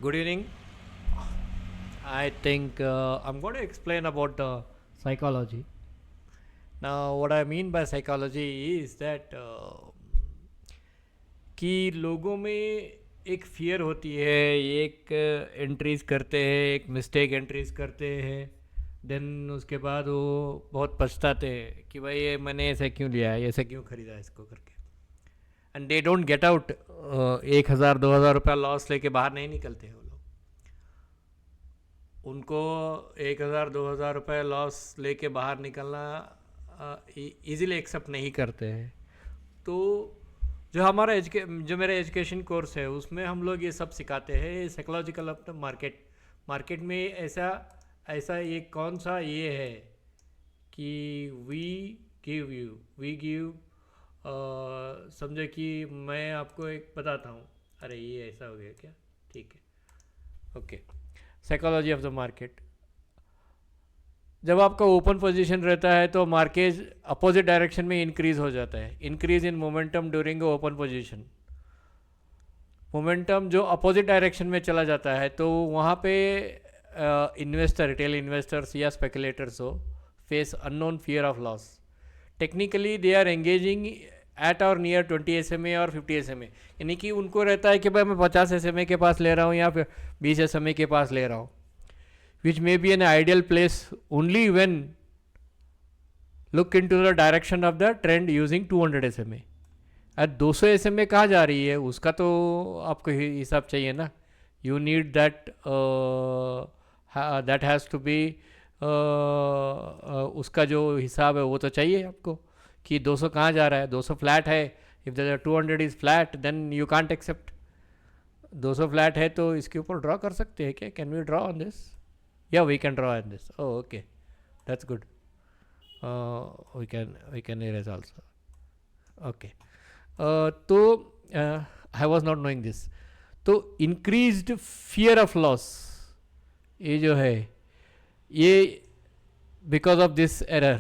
Good evening. I think I'm going to explain about the psychology. Now, what I mean by psychology is that कि लोगों में एक fear होती है, एक एंट्रीज करते हैं, एक मिस्टेक एंट्रीज करते हैं, देन उसके बाद वो बहुत पछताते हैं कि भाई ये मैंने ऐसा क्यों लिया है, ऐसा क्यों ख़रीदा इसको करके। And they don't get out. 1,000 2,000 रुपया लॉस लेके बाहर नहीं निकलते हैं वो लोग। उनको 1,000 2,000 रुपये लॉस लेके बाहर निकलना इजीली एक्सेप्ट नहीं करते हैं। तो जो मेरा एजुकेशन कोर्स है उसमें हम लोग ये सब सिखाते हैं, psychological of the market. Market में ऐसा ऐसा ये कौन सा ये है कि वी वी गिव समझो कि मैं आपको एक बताता हूँ। अरे ये ऐसा हो गया क्या? ठीक है, okay. Psychology of the market. जब आपका ओपन पोजीशन रहता है तो मार्केट अपोजिट डायरेक्शन में इंक्रीज हो जाता है। Increase in momentum during open position. Momentum जो अपोजिट डायरेक्शन में चला जाता है तो वहाँ पे इन्वेस्टर, रिटेल इन्वेस्टर्स या स्पेकुलेटर्स हो, face unknown fear of loss. Technically they are engaging at और नियर 20 SMA और 50 SMA। यानी कि उनको रहता है कि भाई मैं 50 SMA के पास ले रहा हूँ या फिर 20 SMA के पास ले रहा हूँ, which may be an ideal place only when look into the direction of the trend using 200 SMA। अब 200 SMA कहाँ जा रही है उसका तो आपको हिसाब चाहिए ना। You need that, that has to be, उसका जो हिसाब है वो तो चाहिए आपको कि 200 कहाँ जा रहा है। 200 फ्लैट है, if the 200 is flat then you can't accept. 200 flat है तो इसके ऊपर ड्रॉ कर सकते हैं क्या? Can we draw on this? Yeah, we can draw on this. Oh, okay, that's good. We can erase also. Okay. तो I was not knowing this. तो increased fear of loss ये जो है ये because of this error।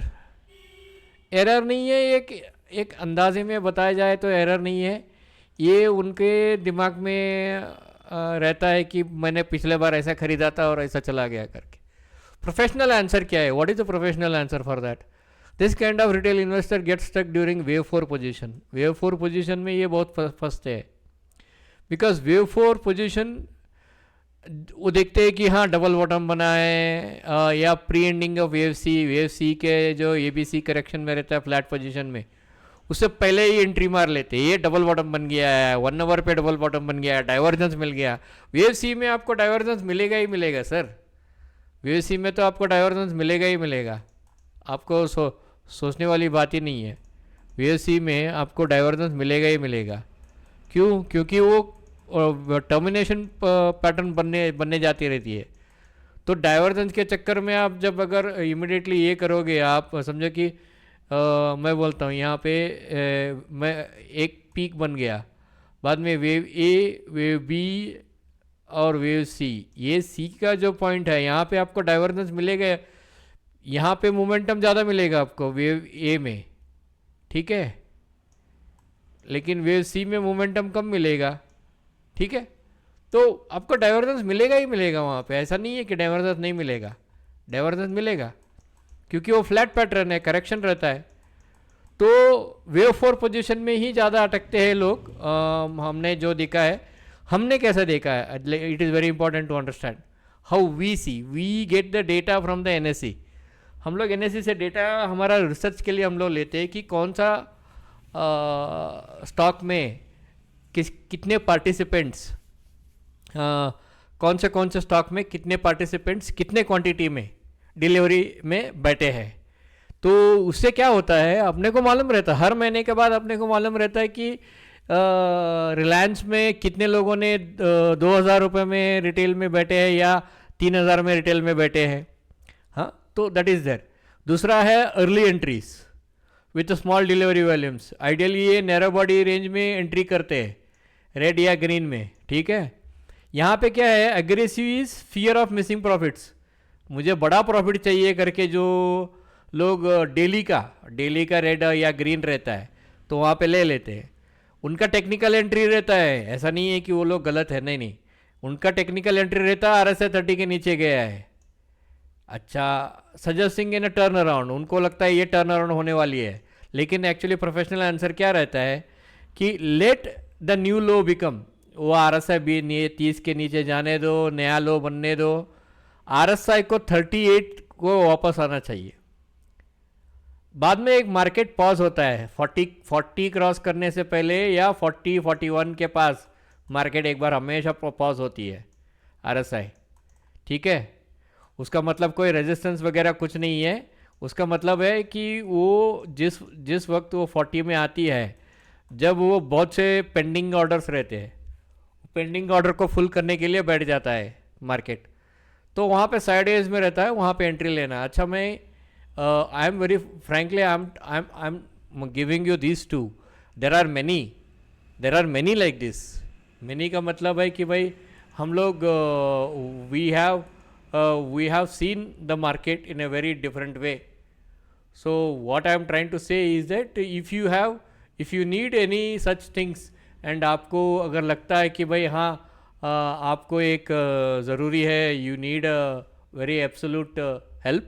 Error नहीं है, एक अंदाजे में बताया जाए तो एरर नहीं है। ये उनके दिमाग में रहता है कि मैंने पिछले बार ऐसा खरीदा था और ऐसा चला गया करके। प्रोफेशनल आंसर क्या है? What is the professional answer for that? This kind of retail investor get stuck during wave 4 position. Wave 4 position में ये बहुत फंसते हैं, बिकॉज वेव 4 पोजीशन वो देखते हैं कि हाँ डबल बॉटम बना है, या pre ending of wave C के जो ABC करेक्शन में रहता है फ्लैट पोजीशन में, उससे पहले ही एंट्री मार लेते हैं। ये डबल बॉटम बन गया है, 1 आवर पे डबल बॉटम बन गया है, डाइवर्जेंस मिल गया। वेव सी में आपको डाइवर्जेंस मिलेगा ही मिलेगा सर। वेव सी में तो आपको डाइवर्जेंस मिलेगा ही मिलेगा। आपको सोचने वाली बात ही नहीं है। वेव सी में आपको डाइवर्जेंस मिलेगा ही मिलेगा। क्यों? क्योंकि वो टर्मिनेशन पैटर्न बनने जाती रहती है। तो डाइवर्जेंस के चक्कर में आप जब अगर इमिडिएटली ये करोगे, आप समझो कि मैं बोलता हूँ यहाँ पे मैं एक पीक बन गया, बाद में वेव ए, वेव बी और वेव सी। ये सी का जो पॉइंट है यहाँ पे आपको डाइवर्जेंस मिलेगा, यहाँ पे मोमेंटम ज़्यादा मिलेगा आपको वेव ए में, ठीक है, लेकिन वेव सी में मोमेंटम कम मिलेगा, ठीक है। तो आपको डाइवर्जेंस मिलेगा ही मिलेगा वहाँ पे। ऐसा नहीं है कि डाइवर्जेंस नहीं मिलेगा, डाइवर्जेंस मिलेगा क्योंकि वो फ्लैट पैटर्न है, करेक्शन रहता है। तो वेव 4 पोजीशन में ही ज़्यादा अटकते हैं लोग। हमने जो देखा है, हमने कैसा देखा है, it is very important to understand how we see. We get the data from the NSE। हम लोग NSE से डेटा हमारा रिसर्च के लिए हम लोग लेते हैं कि कौन सा स्टॉक में कितने पार्टिसिपेंट्स, कौन से स्टॉक में कितने पार्टिसिपेंट्स कितने क्वांटिटी में डिलीवरी में बैठे हैं। तो उससे क्या होता है अपने को मालूम रहता है, हर महीने के बाद अपने को मालूम रहता है कि रिलायंस में कितने लोगों ने 2,000 रुपये में रिटेल में बैठे हैं या 3,000 में रिटेल में बैठे हैं। हाँ, तो दैट इज़ देयर। दूसरा है early entries with small delivery volumes. Ideally ये नैरो बॉडी रेंज में एंट्री करते हैं, रेड या ग्रीन में, ठीक है। यहाँ पे क्या है, aggressive is fear of missing profits. मुझे बड़ा प्रॉफिट चाहिए करके जो लोग डेली का रेड या ग्रीन रहता है तो वहाँ पे ले लेते हैं। उनका टेक्निकल एंट्री रहता है, ऐसा नहीं है कि वो लोग गलत है, नहीं नहीं, उनका टेक्निकल एंट्री रहता है RSI 30 के नीचे गया है, अच्छा suggesting in a turn around, उनको लगता है ये टर्न अराउंड होने वाली है, लेकिन एक्चुअली प्रोफेशनल आंसर क्या रहता है कि let the new low become, वो RSI भी 30 के नीचे जाने दो, नया लो बनने दो, RSI को 38 को वापस आना चाहिए। बाद में एक मार्केट पॉज होता है 40 क्रॉस करने से पहले या 41 के पास मार्केट एक बार हमेशा पॉज होती है RSI, ठीक है। उसका मतलब कोई रेजिस्टेंस वगैरह कुछ नहीं है, उसका मतलब है कि वो जिस वक्त वो 40 में आती है, जब वो बहुत से पेंडिंग ऑर्डर्स रहते हैं, पेंडिंग ऑर्डर को फुल करने के लिए बैठ जाता है मार्केट, तो वहाँ पे साइड वेज में रहता है, वहाँ पे एंट्री लेना। अच्छा मैं I am very frankly I am giving you this too, there are many like this. Many का मतलब है कि भाई हम लोग we have seen the market in a very different way. So what I am trying to say is that if you need any such things and आपको अगर लगता है कि भाई हाँ आपको एक ज़रूरी है, you need a very absolute help,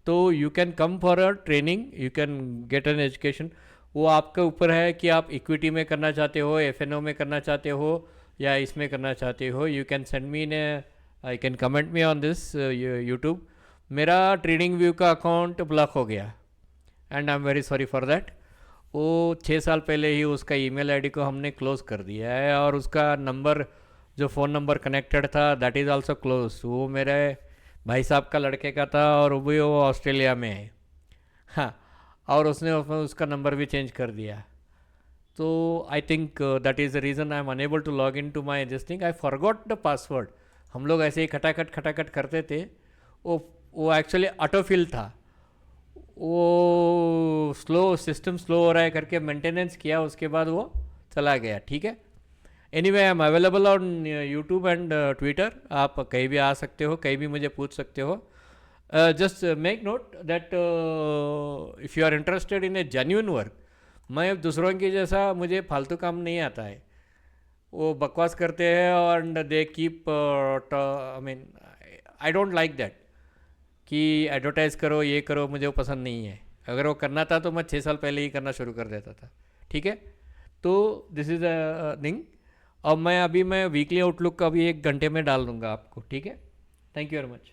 तो you can come for a training, you can get an education। वो आपके ऊपर है कि आप इक्विटी में करना चाहते हो, FNO में करना चाहते हो या इसमें करना चाहते हो। You can send me in I can comment me on this YouTube. मेरा ट्रेडिंग व्यू का अकाउंट ब्लॉक हो गया and I am very sorry for that. वो 6 साल पहले ही उसका ईमेल आईडी को हमने क्लोज कर दिया है और उसका नंबर जो फ़ोन नंबर कनेक्टेड था दैट इज़ आल्सो क्लोज। वो मेरे भाई साहब का लड़के का था और वो ऑस्ट्रेलिया में है, हाँ, और उसने उसका नंबर भी चेंज कर दिया। तो I think that is the reason I am unable to log in to my this thing. I forgot the password. हम लोग ऐसे ही खटाखट करते थे, वो एक्चुअली ऑटोफिल था, वो सिस्टम स्लो हो रहा है करके मेंटेनेंस किया, उसके बाद वो चला गया, ठीक है। Anyway I am available on YouTube and Twitter, आप कहीं भी आ सकते हो, कहीं भी मुझे पूछ सकते हो। Just make note that if you are interested in a genuine work, मैं दूसरों की जैसा मुझे फालतू काम नहीं आता है। वो बकवास करते हैं और they keep I mean I don't like that कि एडवर्टाइज़ करो ये करो, मुझे वो पसंद नहीं है। अगर वो करना था तो मैं 6 साल पहले ही करना शुरू कर देता था, ठीक है। तो दिस इज़ अ थिंग। अब मैं वीकली आउटलुक का भी 1 घंटे में डाल दूंगा आपको, ठीक है। Thank you very much.